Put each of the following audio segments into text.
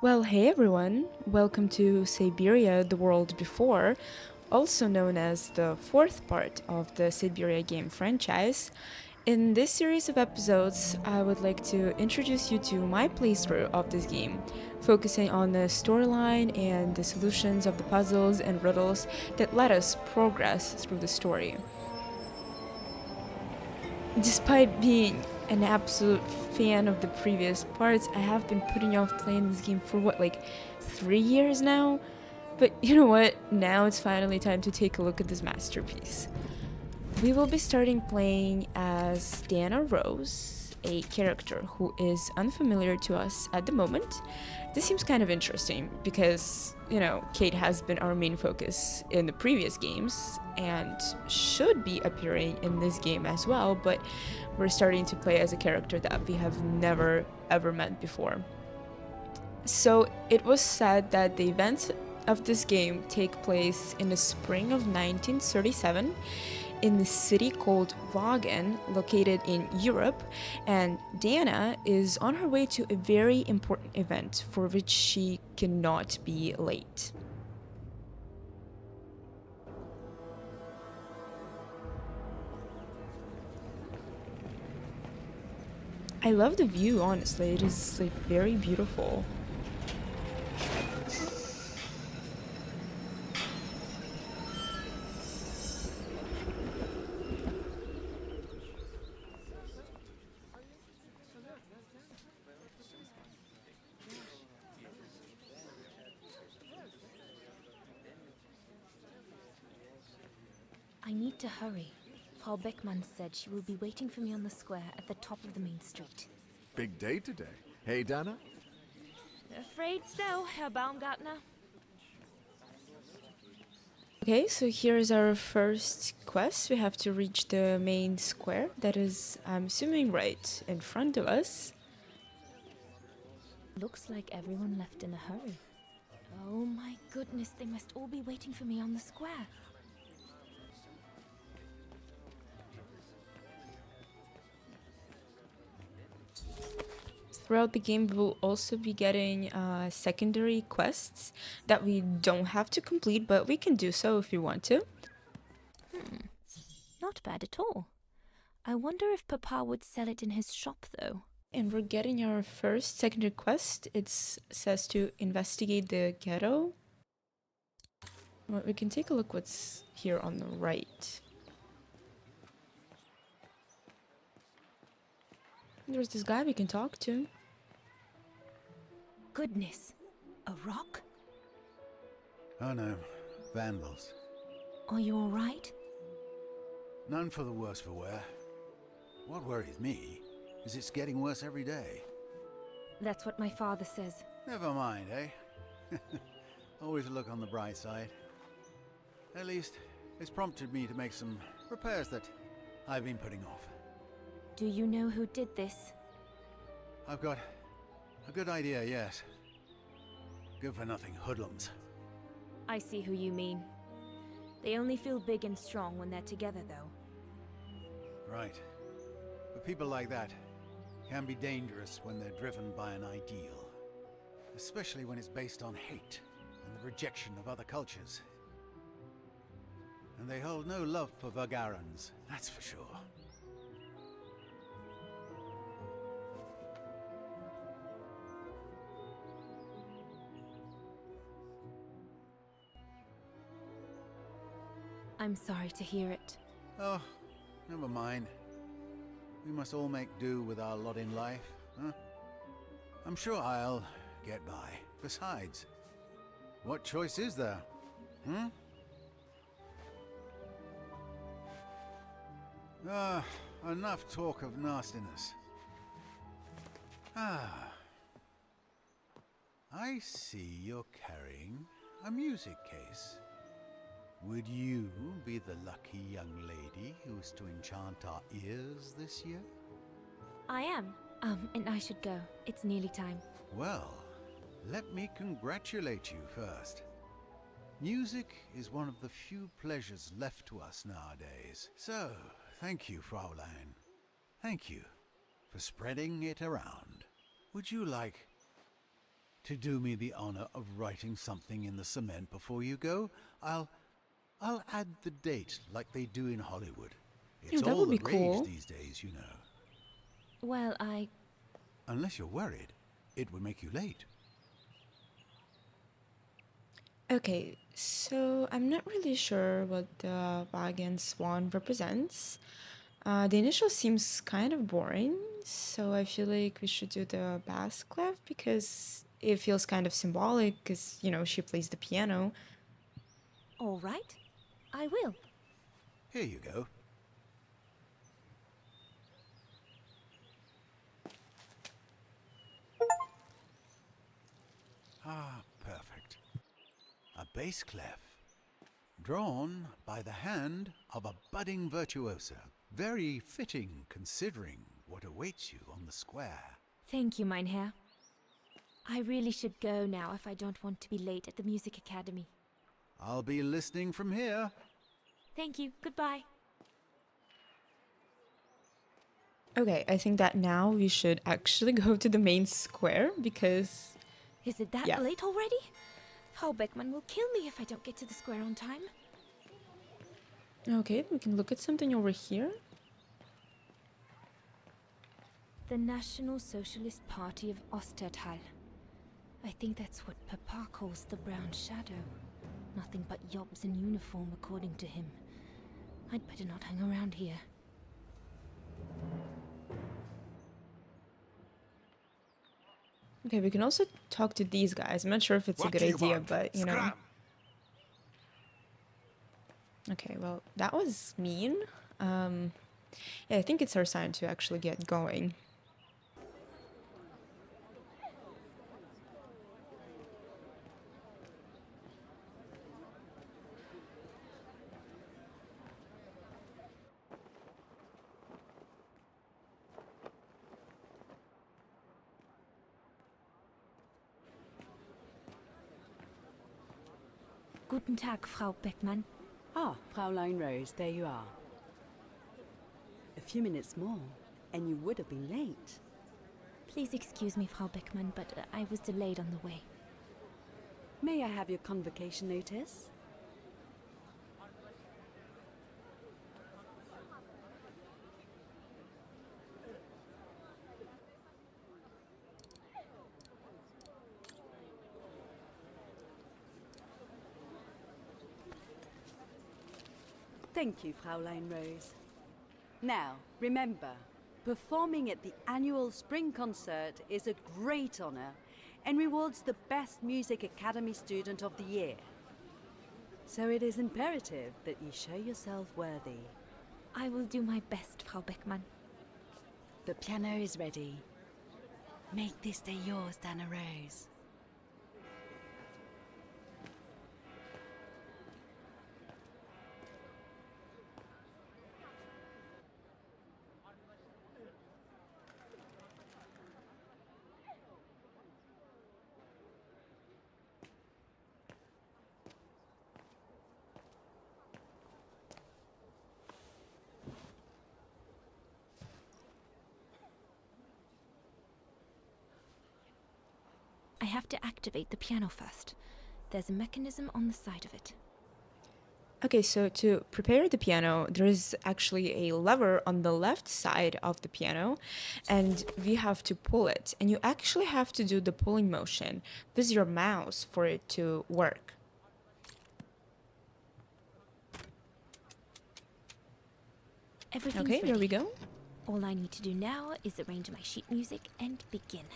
Well, hey everyone, welcome to Syberia, the World Before, also known as the fourth part of the Syberia game franchise. In this series of episodes, I would like to introduce you to my playthrough of this game, focusing on the storyline and the solutions of the puzzles and riddles that let us progress through the story. Despite being an absolute fan of the previous parts, I have been putting off playing this game for what, like 3 years now? But you know what? Now it's finally time to take a look at this masterpiece. We will be starting playing as Dana Rose, a character who is unfamiliar to us at the moment. This seems kind of interesting because, Kate has been our main focus in the previous games and should be appearing in this game as well, but we're starting to play as a character that we have never ever met before. So it was said that the events of this game take place in the spring of 1937 in the city called Vaughan, located in Europe, and Dana is on her way to a very important event for which she cannot be late. I love the view, honestly. It is like very beautiful. I need to hurry. Frau Beckmann said she will be waiting for me on the square at the top of the main street. Big day today. Hey, Dana? Afraid so, Herr Baumgartner. Okay, so here's our first quest. We have to reach the main square that is, I'm assuming, right in front of us. Looks like everyone left in a hurry. Oh my goodness, they must all be waiting for me on the square. Throughout the game, we will also be getting secondary quests that we don't have to complete, but we can do so if we want to. Not bad at all. I wonder if Papa would sell it in his shop, though. And we're getting our first secondary quest. It says to investigate the ghetto. Well, we can take a look what's here on the right. There's this guy we can talk to. Goodness, a rock? Oh no, vandals. Are you all right? None for the worse for wear. What worries me is it's getting worse every day. That's what my father says. Never mind, eh? Always look on the bright side. At least, it's prompted me to make some repairs that I've been putting off. Do you know who did this? I've got a good idea, yes. Good for nothing hoodlums. I see who you mean. They only feel big and strong when they're together, though. Right. But people like that can be dangerous when they're driven by an ideal. Especially when it's based on hate and the rejection of other cultures. And they hold no love for Vagarans, that's for sure. I'm sorry to hear it. Oh, never mind. We must all make do with our lot in life, huh? I'm sure I'll get by. Besides, what choice is there? Hmm? Enough talk of nastiness. I see you're carrying a music case. Would you be the lucky young lady who's to enchant our ears this year? I am. And I should go. It's nearly time. Well, let me congratulate you first. Music is one of the few pleasures left to us nowadays. So, thank you, Fraulein. Thank you for spreading it around. Would you like To do me the honor of writing something in the cement before you go, I'll add the date like they do in Hollywood. Yeah, It's that all would the be rage cool. these days, you know. Well, Unless you're worried, it would make you late. Okay, so I'm not really sure what the bag and swan represents. The initial seems kind of boring, so I feel like we should do the bass clef because it feels kind of symbolic because, she plays the piano. all right. I will. Here you go. Ah, perfect. A bass clef. Drawn by the hand of a budding virtuoso. Very fitting considering what awaits you on the square. Thank you, mein Herr. I really should go now if I don't want to be late at the Music Academy. I'll be listening from here. Thank you. Goodbye. Okay, I think that now we should actually go to the main square because, Is it that yeah. late already? Frau Beckmann will kill me if I don't get to the square on time. Okay, we can look at something over here. The National Socialist Party of Ostertal. I think that's what Papa calls the Brown Shadow. Nothing but yobs in uniform, according to him. I'd better not hang around here. Okay, we can also talk to these guys. I'm not sure if it's a good idea, but Scram! Okay, well, that was mean. Yeah, I think it's our sign to actually get going. Guten Tag, Frau Beckmann. Ah, Fraulein Rose, there you are. A few minutes more, and you would have been late. Please excuse me, Frau Beckmann, but I was delayed on the way. May I have your convocation notice? Thank you, Fraulein Rose. Now, remember, performing at the annual spring concert is a great honor and rewards the best Music Academy student of the year. So it is imperative that you show yourself worthy. I will do my best, Frau Beckmann. The piano is ready. Make this day yours, Dana Rose. I have to activate the piano first. There's a mechanism on the side of it. Okay, so to prepare the piano, there is actually a lever on the left side of the piano, and we have to pull it. And you actually have to do the pulling motion with your mouse for it to work. Everything's Okay, ready. there we go. All I need to do now is arrange my sheet music and begin.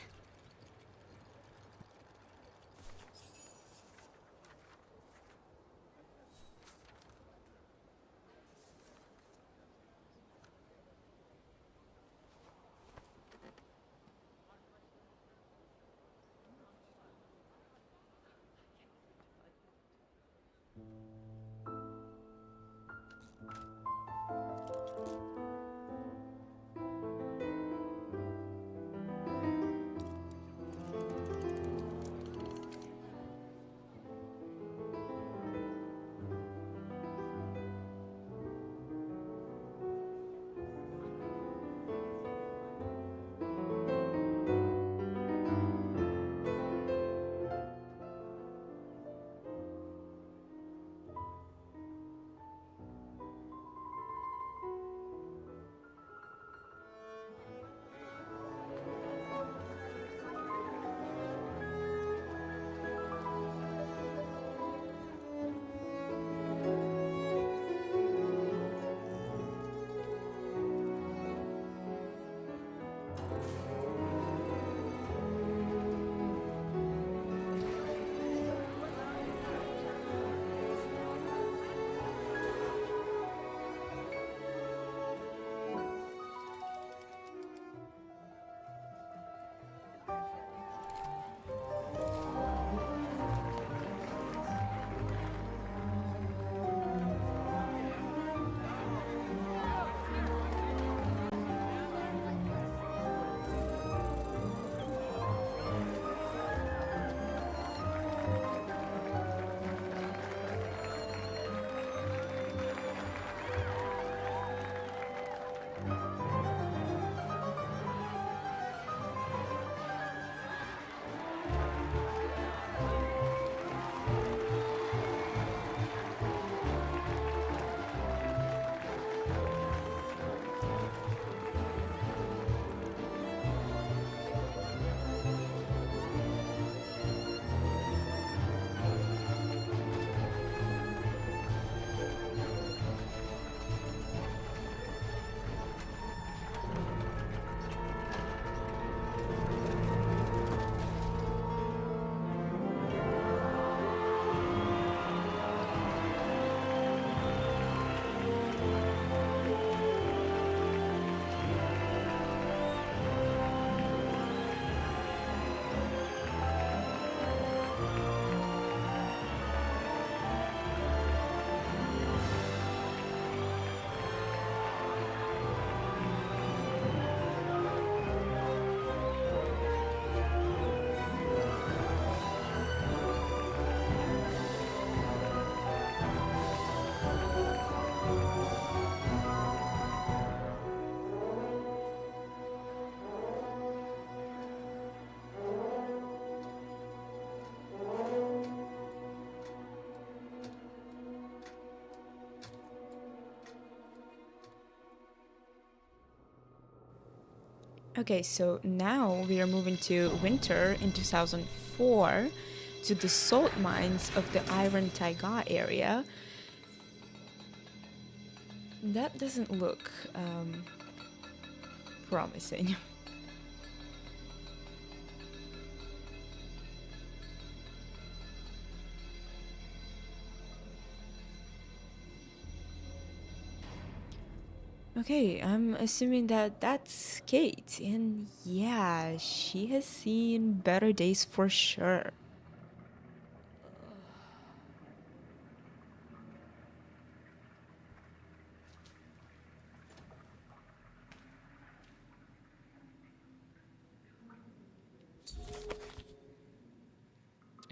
Okay, so now we are moving to winter in 2004 to the salt mines of the Iron Taiga area. That doesn't look promising. Okay, I'm assuming that that's Kate, and yeah, she has seen better days for sure.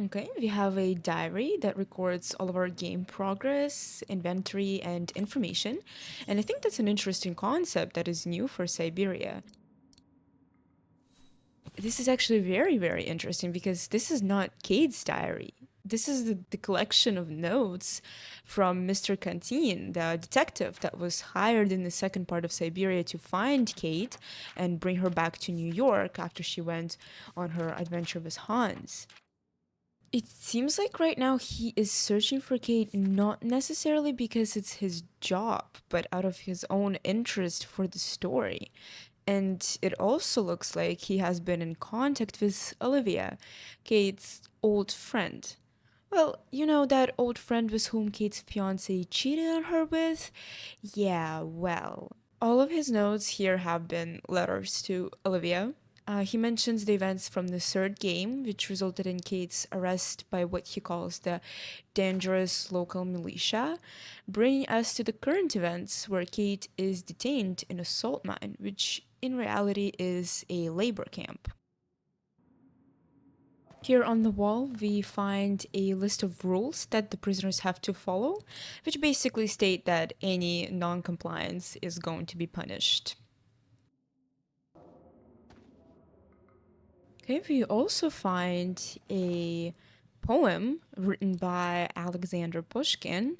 Okay, we have a diary that records all of our game progress, inventory, and information. And I think that's an interesting concept that is new for Syberia. This is actually very, very interesting because this is not Cade's diary. This is the collection of notes from Mr. Canteen, the detective that was hired in the second part of Syberia to find Kate and bring her back to New York after she went on her adventure with Hans. It seems like right now he is searching for Kate not necessarily because it's his job, but out of his own interest for the story. And it also looks like he has been in contact with Olivia, Kate's old friend. Well, you know that old friend with whom Kate's fiance cheated on her with? Yeah, well, all of his notes here have been letters to Olivia. He mentions the events from the third game, which resulted in Kate's arrest by what he calls the dangerous local militia, bringing us to the current events where Kate is detained in a salt mine, which in reality is a labor camp. Here on the wall, we find a list of rules that the prisoners have to follow, which basically state that any non compliance is going to be punished. Okay, we also find a poem written by Alexander Pushkin.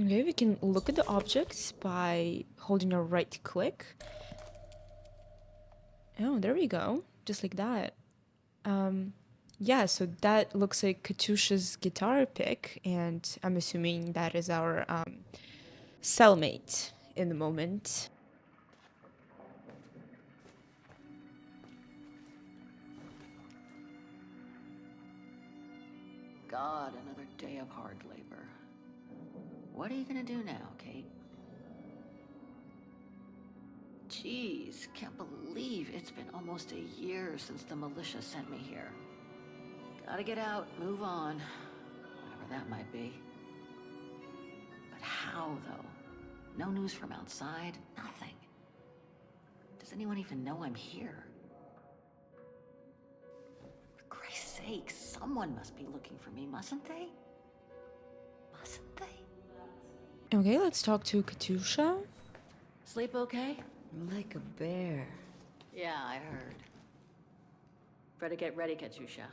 Okay, we can look at the objects by holding our right click. Oh, there we go. Just like that. Yeah, so that looks like Katusha's guitar pick, and I'm assuming that is our cellmate in the moment. God, another day of hard labor. What are you gonna do now, Kate? Jeez, can't believe it's been almost a year since the militia sent me here. Gotta get out, move on, whatever that might be. But how, though? No news from outside, nothing. Does anyone even know I'm here? For Christ's sake, someone must be looking for me, mustn't they? Mustn't they? Okay, let's talk to Katusha. Sleep okay? Like a bear. Yeah, I heard. Better get ready, Katusha.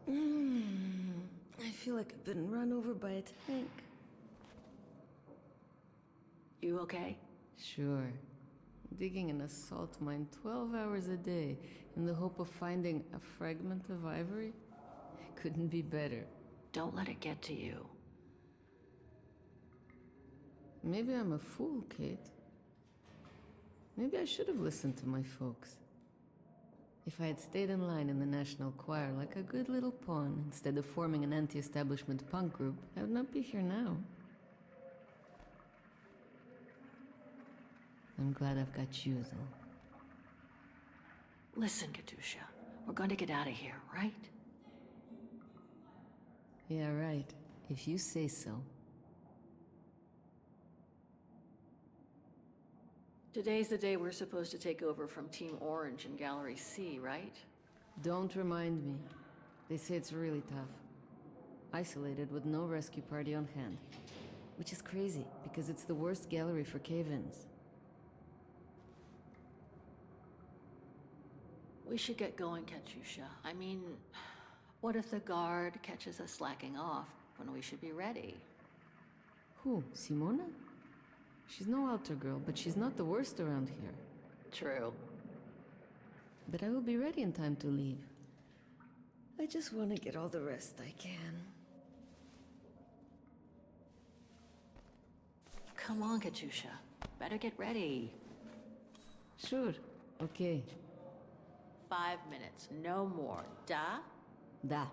I feel like I've been run over by a tank. You okay? Sure. Digging in a salt mine 12 hours a day in the hope of finding a fragment of ivory? Couldn't be better. Don't let it get to you. Maybe I'm a fool, Kate. Maybe I should have listened to my folks. If I had stayed in line in the National Choir like a good little pawn instead of forming an anti-establishment punk group, I would not be here now. I'm glad I've got you, though. Listen, Katusha. We're going to get out of here, right? Yeah, right. If you say so. Today's the day we're supposed to take over from Team Orange in Gallery C, right? Don't remind me. They say it's really tough. Isolated with no rescue party on hand. Which is crazy, because it's the worst gallery for cave-ins. We should get going, Katusha. I mean, what if the guard catches us slacking off when we should be ready? Who, Simona? She's no altar girl, but she's not the worst around here. True. But I will be ready in time to leave. I just want to get all the rest I can. Come on, Katusha. Better get ready. Sure. Okay. 5 minutes, no more. Da? Da.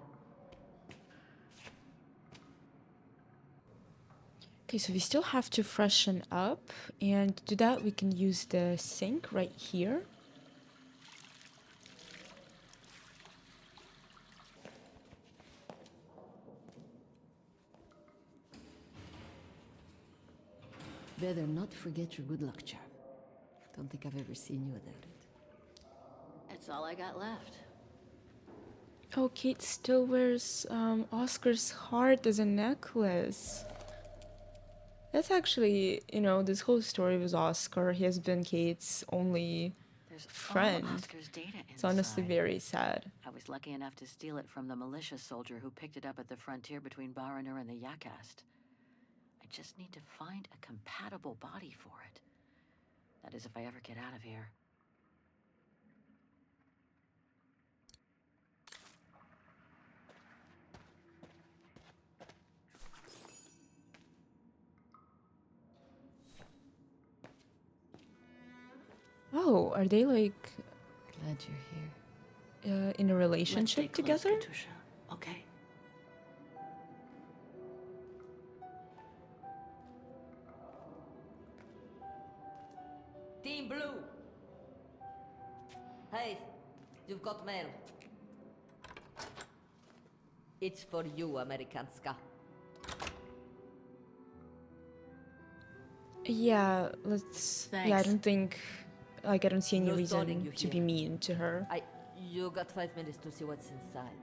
Okay, so we still have to freshen up, and to do that we can use the sink right here. Better not forget your good luck charm. Don't think I've ever seen you without it. That's all I got left. Oh, Kate still wears Oscar's heart as a necklace. That's actually, this whole story was Oscar. He has been Kate's only There's friend. all Oscar's data inside. It's honestly very sad. I was lucky enough to steal it from the militia soldier who picked it up at the frontier between Baranur and the Yakast. I just need to find a compatible body for it. That is, if I ever get out of here. Oh, are they like Glad you're here. in a Let's stay relationship close, together? Katusha. Okay. Team Blue! Hey, you've got mail. It's for you, Amerikanska. Yeah, let's. Yeah, I Thanks. don't think. I don't see any No stalling reason you to be here. mean to her. You got 5 minutes to see what's inside.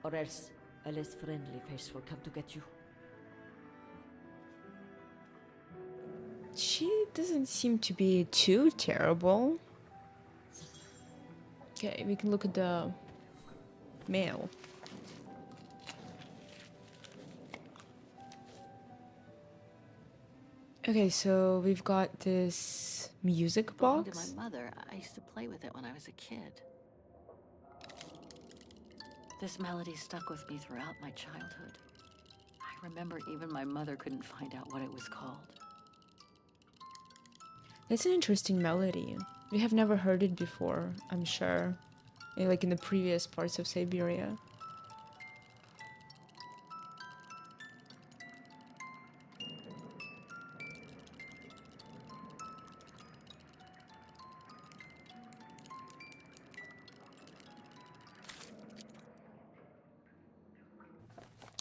Or else a less friendly face will come to get you. She doesn't seem to be too terrible. Okay, we can look at the mail. Okay, so we've got this music Belonged to box. my mother. I used to play with it when I was a kid. This melody stuck with me throughout my childhood. I remember even my mother couldn't find out what it was called. That's an interesting melody. We have never heard it before, I'm sure. Like in the previous parts of Syberia.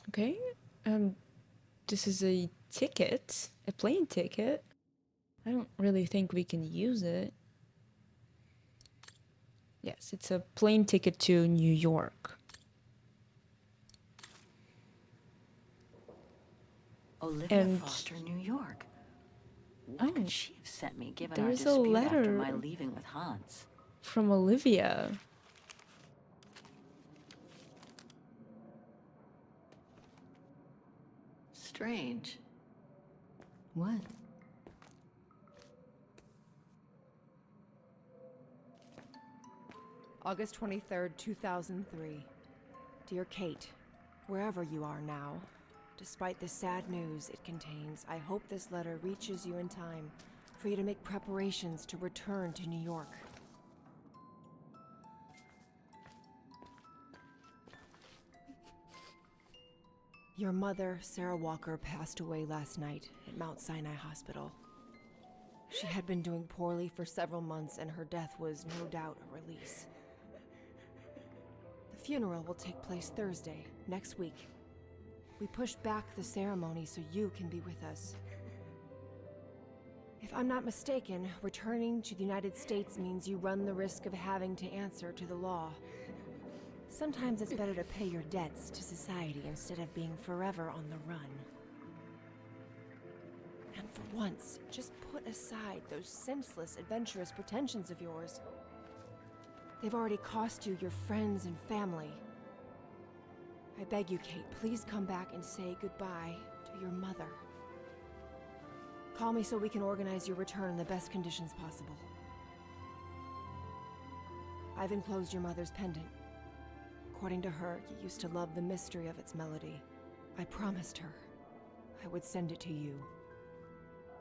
Okay, this is a ticket, a plane ticket. I don't really think we can use it. Yes, it's a plane ticket to New York. Olivia And- Foster, New York. What Oh, could she have sent me given our there's a dispute after letter. my leaving with Hans? From Olivia. Strange. What? August 23rd, 2003. Dear Kate, wherever you are now, despite the sad news it contains, I hope this letter reaches you in time for you to make preparations to return to New York. Your mother, Sarah Walker, passed away last night at Mount Sinai Hospital. She had been doing poorly for several months, and her death was no doubt a release. The funeral will take place Thursday, next week. We pushed back the ceremony so you can be with us. If I'm not mistaken, returning to the United States means you run the risk of having to answer to the law. Sometimes it's better to pay your debts to society instead of being forever on the run. And for once, just put aside those senseless, adventurous pretensions of yours. They've already cost you your friends and family. I beg you, Kate, please come back and say goodbye to your mother. Call me so we can organize your return in the best conditions possible. I've enclosed your mother's pendant. According to her, you used to love the mystery of its melody. I promised her I would send it to you.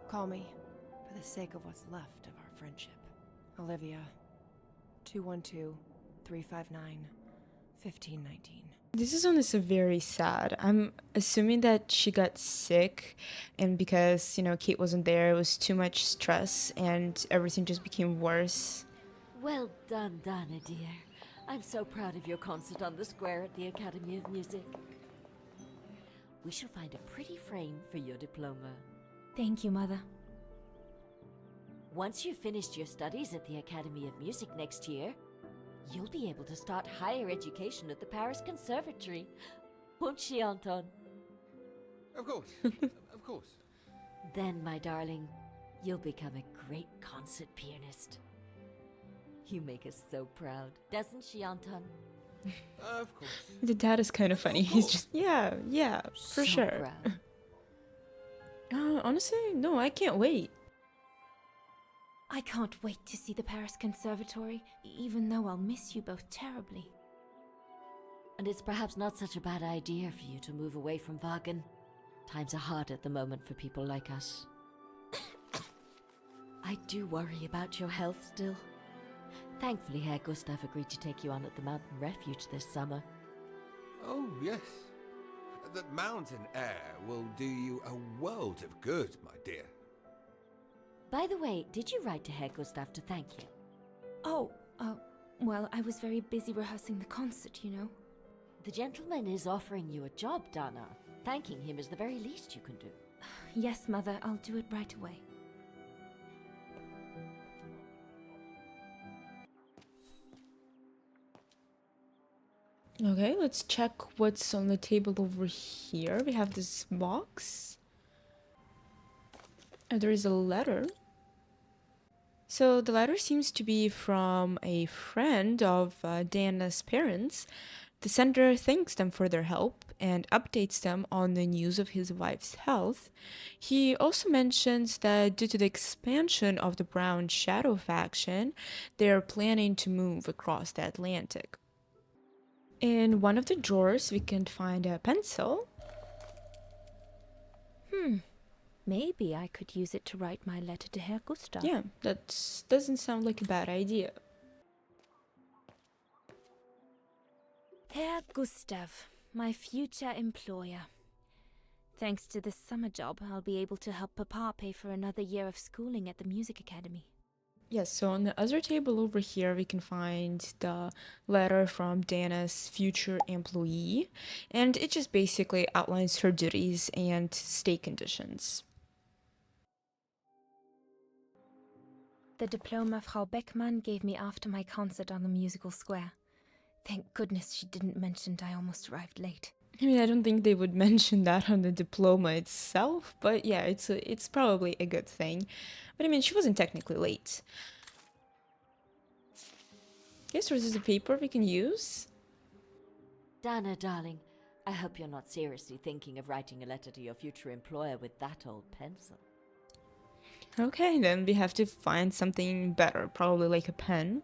Call me, for the sake of what's left of our friendship. Olivia, 212-359-1519. This is honestly very sad. I'm assuming that she got sick, and because, Kate wasn't there, it was too much stress, and everything just became worse. Well done, Dana, dear. I'm so proud of your concert on the square at the Academy of Music. We shall find a pretty frame for your diploma. Thank you, Mother. Once you've finished your studies at the Academy of Music next year, you'll be able to start higher education at the Paris Conservatory. Won't she, Anton? Of course. Of course. Then, my darling, you'll become a great concert pianist. You make us so proud, doesn't she, Anton? Of course. The dad is kind of funny. He's just, yeah, for So sure. proud. Honestly, no, I can't wait. I can't wait to see the Paris Conservatory, even though I'll miss you both terribly. And it's perhaps not such a bad idea for you to move away from Wagen. Times are hard at the moment for people like us. I do worry about your health still. Thankfully, Herr Gustav agreed to take you on at the mountain refuge this summer. Oh, yes. The mountain air will do you a world of good, my dear. By the way, did you write to Herr Gustav to thank him? Oh, well, I was very busy rehearsing the concert, you know. The gentleman is offering you a job, Dana. Thanking him is the very least you can do. Yes, Mother, I'll do it right away. Okay, let's check what's on the table over here. We have this box. And there is a letter. So the letter seems to be from a friend of Diana's parents. The sender thanks them for their help and updates them on the news of his wife's health. He also mentions that due to the expansion of the Brown Shadow faction, they are planning to move across the Atlantic. In one of the drawers, we can find a pencil. Maybe I could use it to write my letter to Herr Gustav. Yeah, that doesn't sound like a bad idea. Herr Gustav, my future employer. Thanks to this summer job, I'll be able to help Papa pay for another year of schooling at the music academy. Yes, so on the other table over here, we can find the letter from Dana's future employee, and it just basically outlines her duties and stay conditions. The diploma Frau Beckmann gave me after my concert on the musical square. Thank goodness she didn't mention I almost arrived late. I mean, I don't think they would mention that on the diploma itself, but yeah, it's probably a good thing. But I mean, she wasn't technically late. Yes, so this is a paper we can use. Dana, darling, I hope you're not seriously thinking of writing a letter to your future employer with that old pencil. Okay, then we have to find something better, probably like a pen.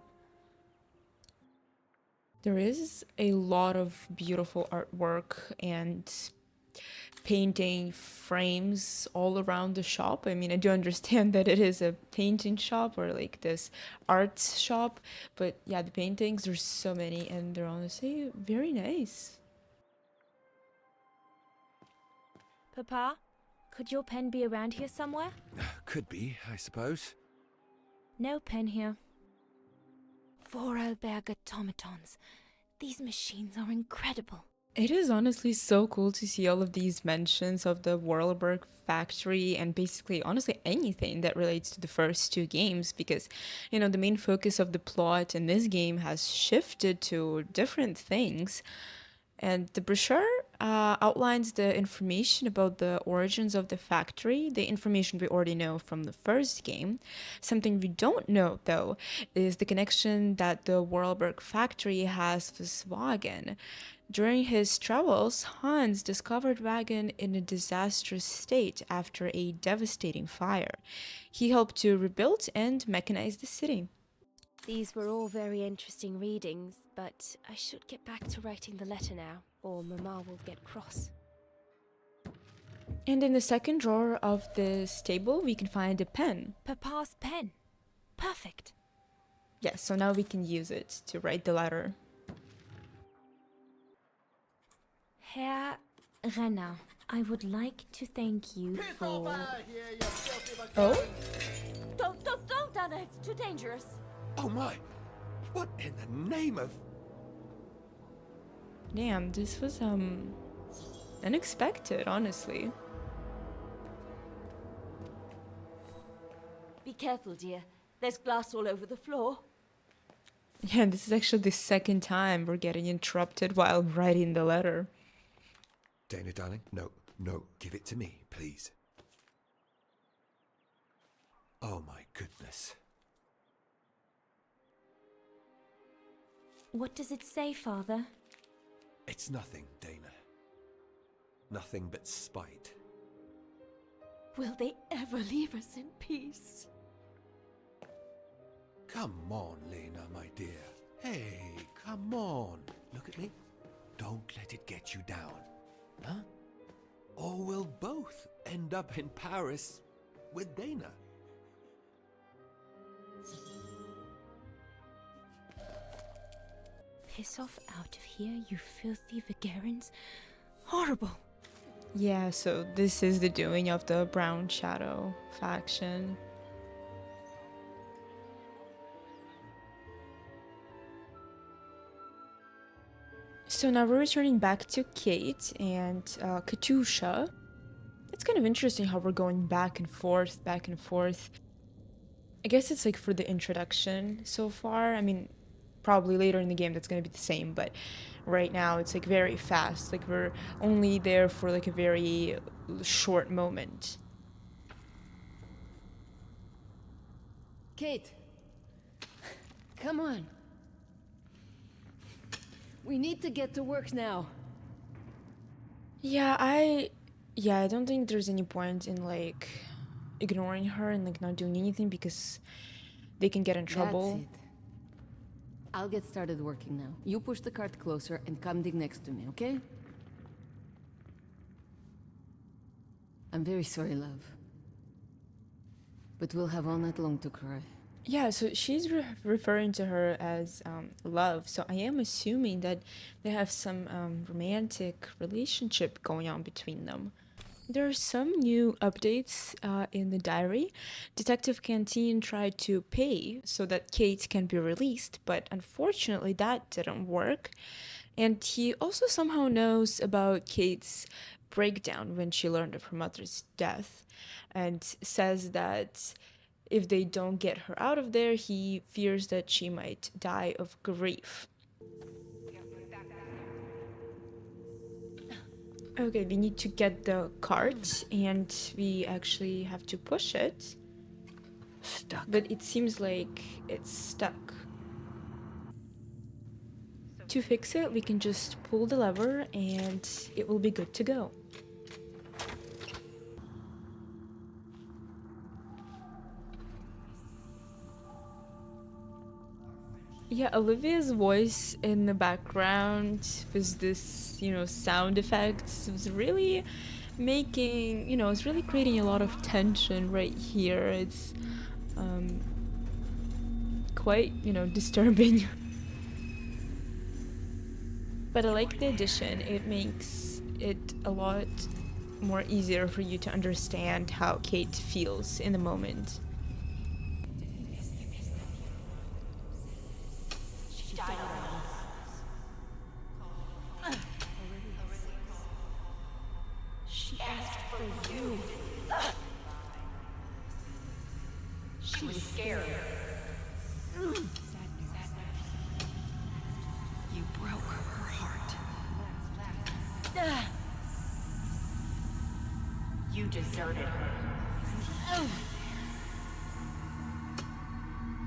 There is a lot of beautiful artwork and painting frames all around the shop. I mean, I do understand that it is a painting shop or like this art shop, but yeah, the paintings, there's so many and they're honestly very nice. Papa, could your pen be around here somewhere? Could be, I suppose. No pen here. Vorarlberg automatons. These machines are incredible. It is honestly so cool to see all of these mentions of the Vorarlberg factory and basically, honestly, anything that relates to the first two games because, the main focus of the plot in this game has shifted to different things. And the brochure, outlines the information about the origins of the factory, the information we already know from the first game. Something we don't know, though, is the connection that the Warlberg factory has with Wagen. During his travels, Hans discovered Wagen in a disastrous state after a devastating fire. He helped to rebuild and mechanize the city. These were all very interesting readings, but I should get back to writing the letter now, or Mama will get cross. And in the second drawer of this table, we can find a pen. Papa's pen. Perfect. Yes, so now we can use it to write the letter. Herr Renner, I would like to thank you for... Oh? Don't, Anna, it's too dangerous. Oh my! What in the name of... Damn, this was, unexpected, honestly. Be careful, dear. There's glass all over the floor. Yeah, this is actually the second time we're getting interrupted while writing the letter. Dana, darling, no, give it to me, please. Oh my goodness. What does it say, Father? It's nothing, Dana. Nothing but spite. Will they ever leave us in peace? Come on, Lena, my dear. Hey, come on. Look at me. Don't let it get you down. Huh? Or we'll both end up in Paris with Dana. Piss off out of here, you filthy Vagarans. Horrible. Yeah, so this is the doing of the Brown Shadow faction. So now we're returning back to Kate and Katusha. It's kind of interesting how we're going back and forth, back and forth. I guess it's like for the introduction so far. I mean, probably later in the game that's going to be the same, but right now it's like very fast. Like we're only there for like a very short moment. Kate! Come on! We need to get to work now. Yeah, I don't think there's any point in like ignoring her and like not doing anything because they can get in trouble. That's it. I'll get started working now. You push the cart closer and come dig next to me, okay? I'm very sorry, love. But we'll have all night long to cry. Yeah, so she's referring to her as love. So I am assuming that they have some romantic relationship going on between them. There are some new updates in the diary. Detective Canteen tried to pay so that Kate can be released, but unfortunately that didn't work. And he also somehow knows about Kate's breakdown when she learned of her mother's death, and says that if they don't get her out of there, he fears that she might die of grief. Okay, we need to get the cart, and we actually have to push it. Stuck. But it seems like it's stuck. To fix it, we can just pull the lever, and it will be good to go. Yeah, Olivia's voice in the background was this, sound effects. It was really making, it's really creating a lot of tension right here. It's quite, disturbing. But I like the addition. It makes it a lot more easier for you to understand how Kate feels in the moment. She asked for you. She was scared. You broke her heart. deserted her.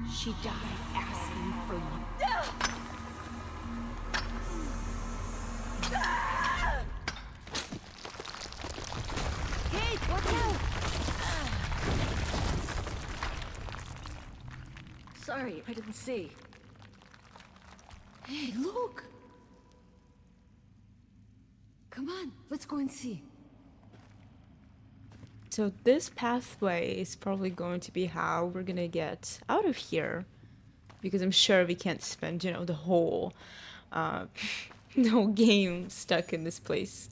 She died asking for you. Kate, watch out! Sorry, I didn't see. Hey, look! Come on, let's go and see. So this pathway is probably going to be how we're gonna get out of here, because I'm sure we can't spend, you know, the whole the whole game stuck in this place.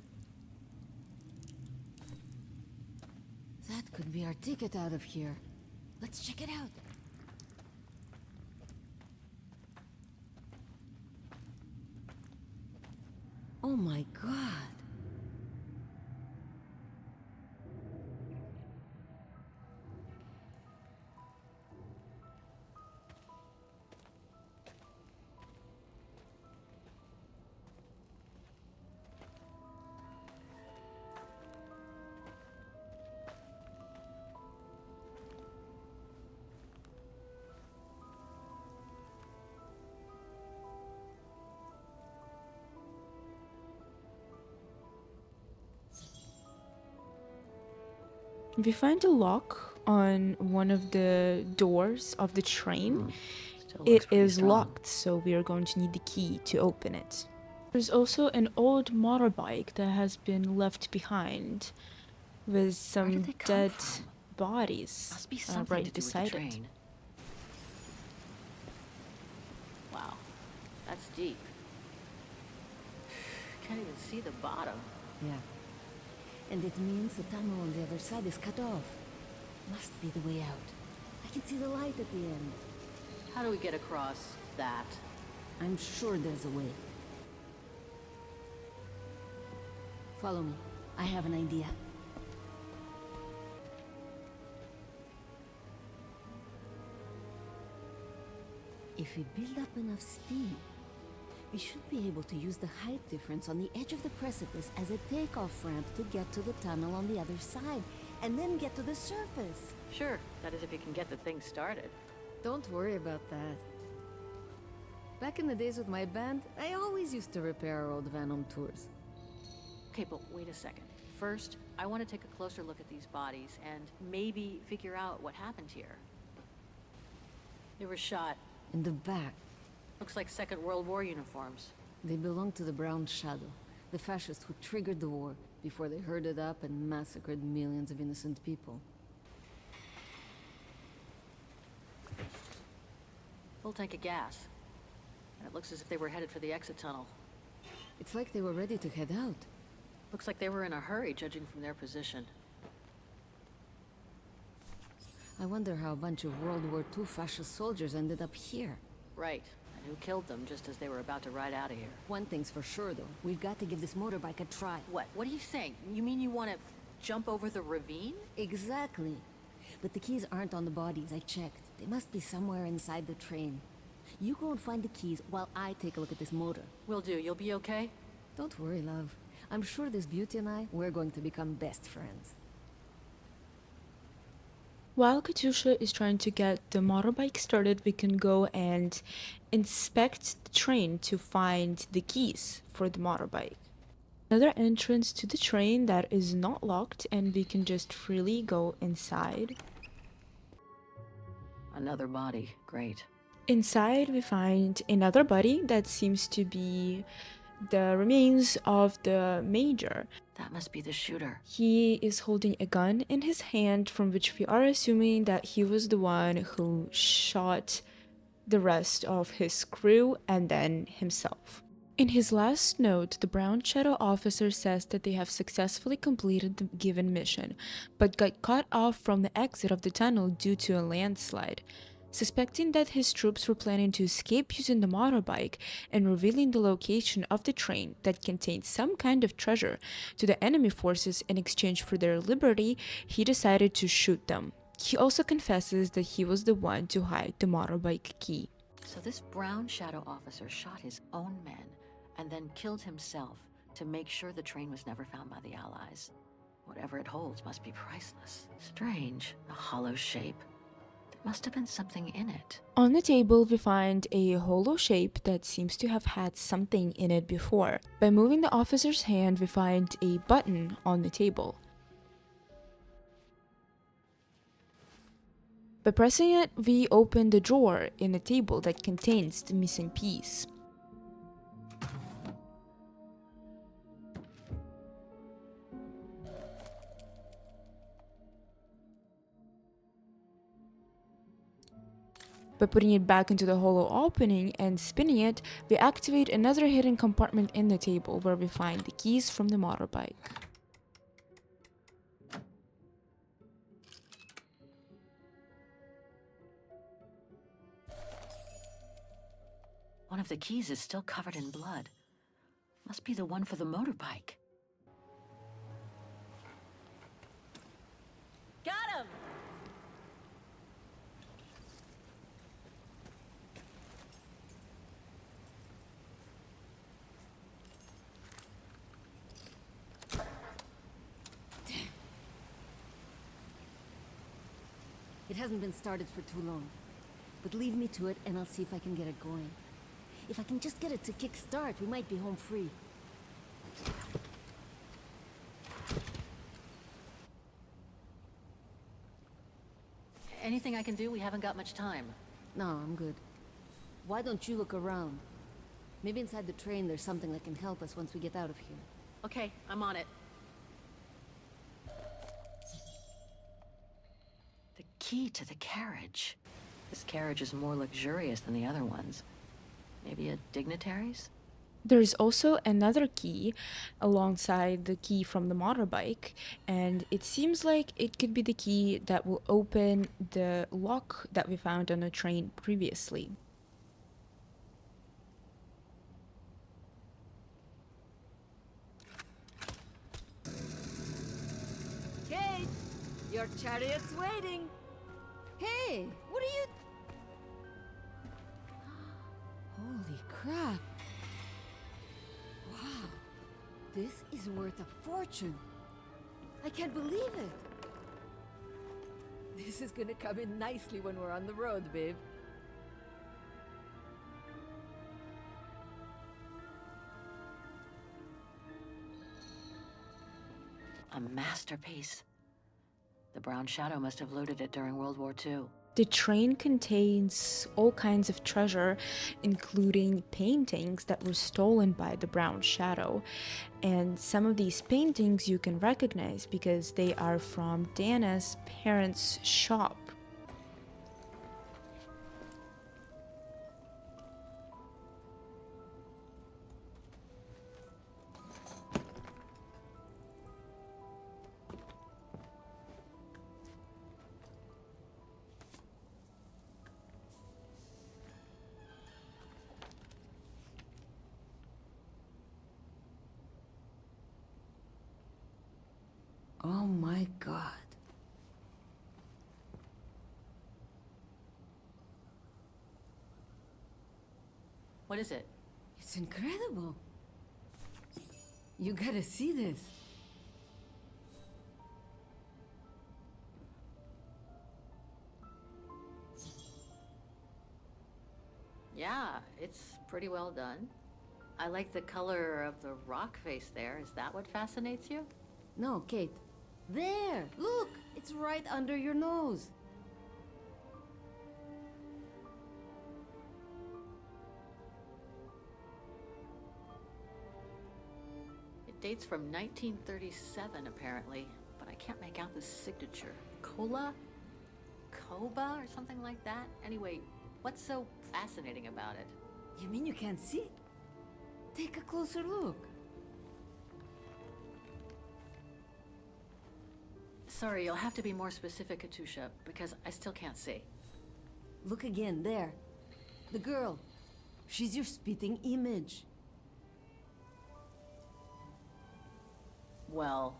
That could be our ticket out of here. Let's check it out. Oh my god. We find a lock on one of the doors of the train. Still It looks pretty is strong. locked, so we are going to need the key to open it. There's also an old motorbike that has been left behind with some did they come dead from? bodies Must be something right to do with the beside it. train. Wow, that's deep. Can't even see the bottom. Yeah. And it means the tunnel on the other side is cut off. Must be the way out. I can see the light at the end. How do we get across that? I'm sure there's a way. Follow me. I have an idea. If we build up enough speed, we should be able to use the height difference on the edge of the precipice as a takeoff ramp to get to the tunnel on the other side, and then get to the surface. Sure, that is if you can get the thing started. Don't worry about that. Back in the days with my band, I always used to repair our old van on tours. Okay, but wait a second. First, I want to take a closer look at these bodies and maybe figure out what happened here. They were shot. In the back, Looks like Second World War uniforms. they belonged to the Brown Shadow, the fascists who triggered the war before they herded up and massacred millions of innocent people. Full tank of gas. And it looks as if they were headed for the exit tunnel. It's like they were ready to head out. Looks like they were in a hurry, judging from their position. I wonder how a bunch of World War II fascist soldiers ended up here. Right. And who killed them just as they were about to ride out of here. One thing's for sure, though. We've got to give this motorbike a try. What? What are you saying? You mean you want to jump over the ravine? Exactly. But the keys aren't on the bodies, I checked. They must be somewhere inside the train. You go and find the keys while I take a look at this motor. Will do. You'll be okay? Don't worry, love. I'm sure this beauty and I, we're going to become best friends. While Katusha is trying to get the motorbike started, we can go and inspect the train to find the keys for the motorbike. Another entrance to the train that is not locked, and we can just freely go inside. Another body. Great. Inside, we find another body that seems to be the remains of the major. That must be the shooter. He is holding a gun in his hand, from which we are assuming that he was the one who shot the rest of his crew and then himself. In his last note, the Brown Shadow officer says that they have successfully completed the given mission, but got cut off from the exit of the tunnel due to a landslide. Suspecting that his troops were planning to escape using the motorbike and revealing the location of the train that contained some kind of treasure to the enemy forces in exchange for their liberty, he decided to shoot them. He also confesses that he was the one to hide the motorbike key. So this Brown Shadow officer shot his own men and then killed himself to make sure the train was never found by the Allies. Whatever it holds must be priceless. Strange, a hollow shape. There must have been something in it. On the table, we find a hollow shape that seems to have had something in it before. By moving the officer's hand, we find a button on the table. By pressing it, we open the drawer in the table that contains the missing piece. By putting it back into the hollow opening and spinning it, we activate another hidden compartment in the table where we find the keys from the motorbike. One of the keys is still covered in blood. Must be the one for the motorbike. Got him! It hasn't been started for too long. But leave me to it and I'll see if I can get it going. If I can just get it to kick-start, we might be home free. Anything I can do? We haven't got much time. No, I'm good. Why don't you look around? Maybe inside the train there's something that can help us once we get out of here. Okay, I'm on it. The key to the carriage. This carriage is more luxurious than the other ones. Maybe a dignitary's? There's also another key alongside the key from the motorbike, and it seems like it could be the key that will open the lock that we found on the train previously. Kate! Your chariot's waiting! Hey! What are you... Holy crap! Wow! This is worth a fortune! I can't believe it! This is gonna come in nicely when we're on the road, babe. A masterpiece. The Brown Shadow must have loaded it during World War II. The train contains all kinds of treasure, including paintings that were stolen by the Brown Shadow. And some of these paintings you can recognize because they are from Dana's parents' shop. Oh my god. What is it? It's incredible. You gotta see this. Yeah, it's pretty well done. I like the color of the rock face there. Is that what fascinates you? No, Kate. There! Look! It's right under your nose. It dates from 1937, apparently, but I can't make out the signature. Kola? Koba or something like that? Anyway, what's so fascinating about it? You mean you can't see? Take a closer look. Sorry, you'll have to be more specific, Katusha, because I still can't see. Look again, there. The girl. She's your spitting image. Well...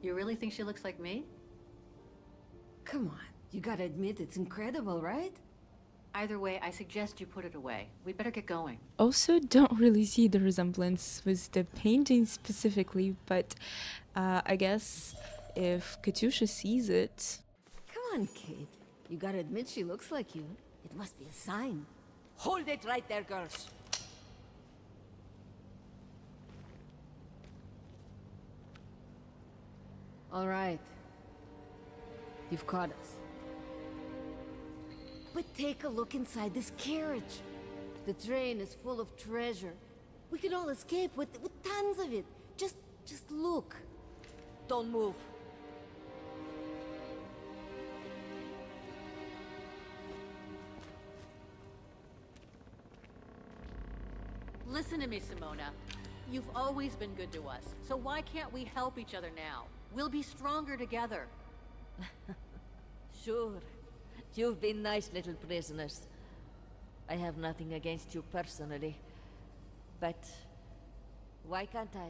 You really think she looks like me? Come on, you gotta admit it's incredible, right? Either way, I suggest you put it away. We'd better get going. Also, don't really see the resemblance with the painting specifically, but I guess if Katusha sees it... Come on, kid. You gotta admit she looks like you. It must be a sign. Hold it right there, girls. All right. You've caught us. But take a look inside this carriage. The train is full of treasure. We could all escape with tons of it. Just look. Don't move. Listen to me, Simona. You've always been good to us, so why can't we help each other now? We'll be stronger together. Sure. You've been nice little prisoners. I have nothing against you personally. But why can't I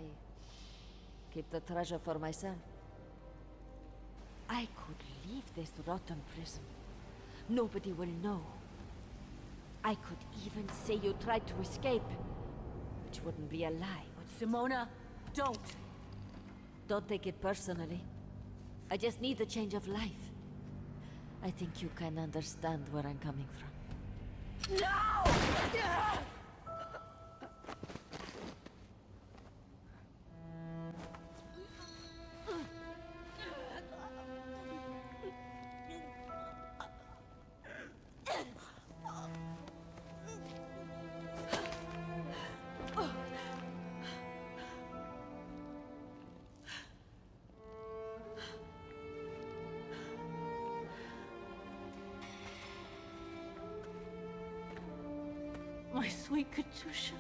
keep the treasure for myself? I could leave this rotten prison. Nobody will know. I could even say you tried to escape, which wouldn't be a lie. But Simona, don't. Don't take it personally. I just need a change of life. I think you can understand where I'm coming from. No! My sweet Katusha.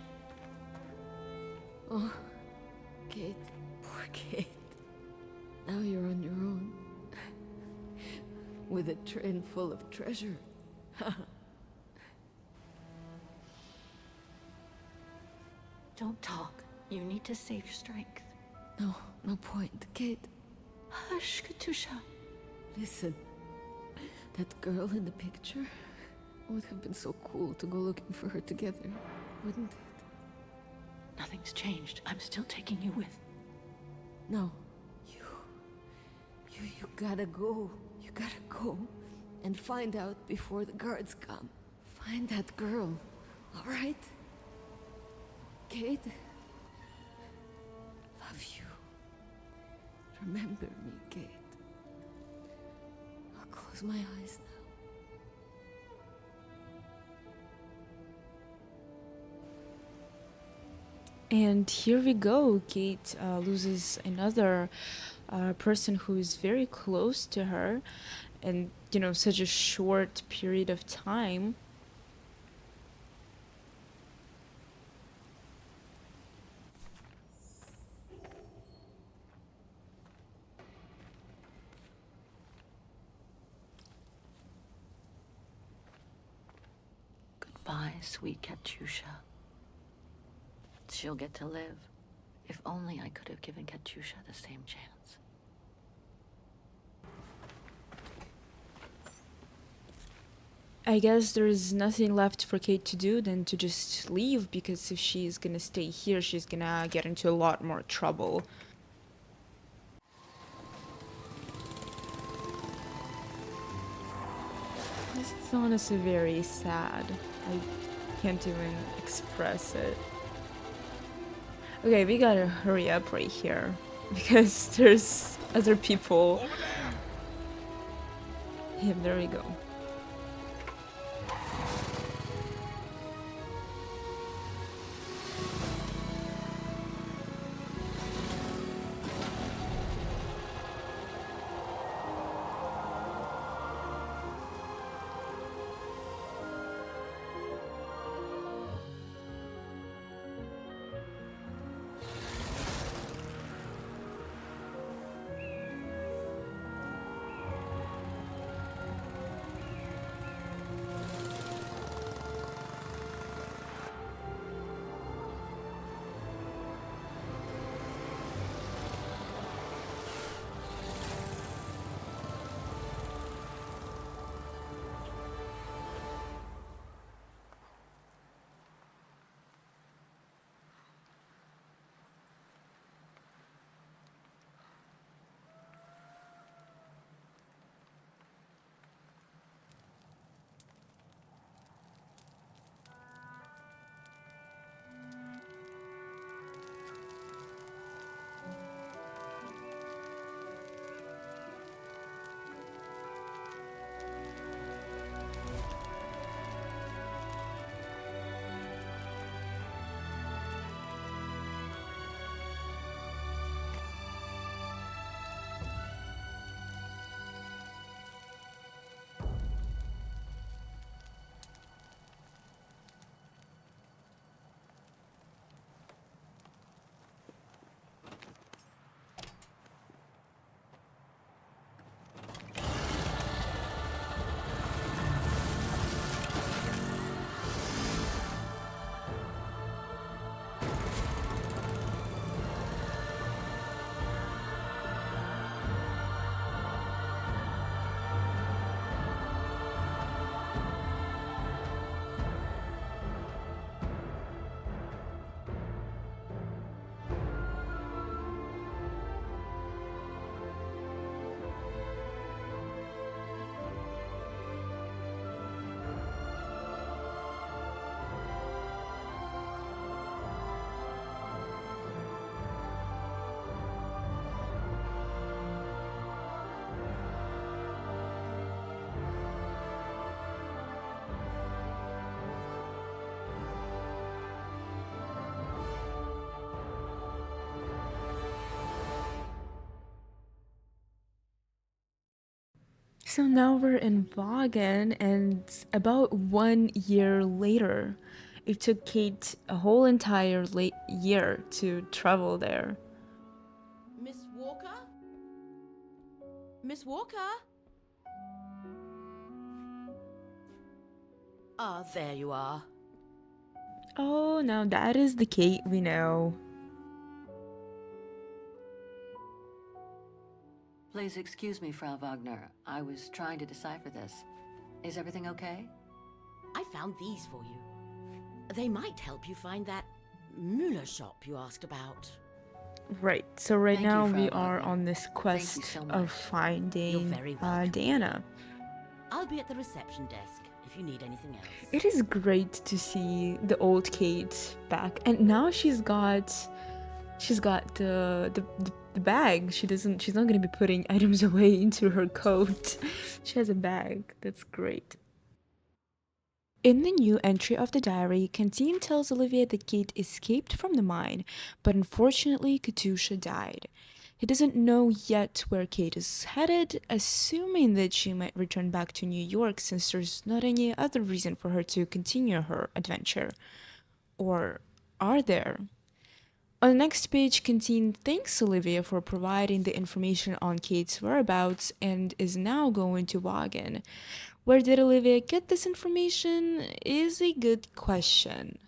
Oh, Kate. Poor Kate. Now you're on your own. With a train full of treasure. Don't talk. You need to save your strength. No, no point, Kate. Hush, Katusha. Listen. That girl in the picture would have been so cool to go looking for her together, wouldn't it? Nothing's changed. I'm still taking you with. No. You gotta go. You gotta go and find out before the guards come. Find that girl, all right? Kate? Love you. Remember me, Kate. I'll close my eyes now. And here we go. Kate loses another person who is very close to her, and such a short period of time. Goodbye, sweet Katusha. She'll get to live. If only I could have given Katusha the same chance. I guess there's nothing left for Kate to do than to just leave, because if she's gonna stay here, she's gonna get into a lot more trouble. This is honestly very sad. I can't even express it. Okay, we gotta hurry up right here, because there's other people. Yeah, there we go. So now we're in Vaughan, and about 1 year later, it took Kate a whole entire year to travel there. Miss Walker? Miss Walker? Ah, there you are. Oh, now that is the Kate we know. Please excuse me, Frau Wagner. I was trying to decipher this. Is everything okay? I found these for you. They might help you find that Müller shop you asked about. Right, so right Thank you, now Frau we are Wagner. on this quest so of much. You're finding very welcome. Diana. I'll be at the reception desk if you need anything else. It is great to see the old Kate back, and now she's got the bag. She's not gonna be putting items away into her coat. She has a bag. That's great. In the new entry of the diary, Cantine tells Olivia that Kate escaped from the mine, but unfortunately Katusha died. He doesn't know yet where Kate is headed, assuming that she might return back to New York since there's not any other reason for her to continue her adventure. Or are there? On the next page, Cantine thanks Olivia for providing the information on Kate's whereabouts and is now going to Vaughan. Where did Olivia get this information is a good question.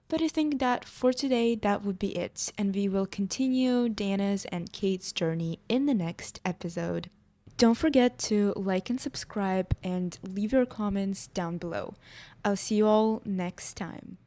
But I think that for today, that would be it, and we will continue Dana's and Kate's journey in the next episode. Don't forget to like and subscribe and leave your comments down below. I'll see you all next time.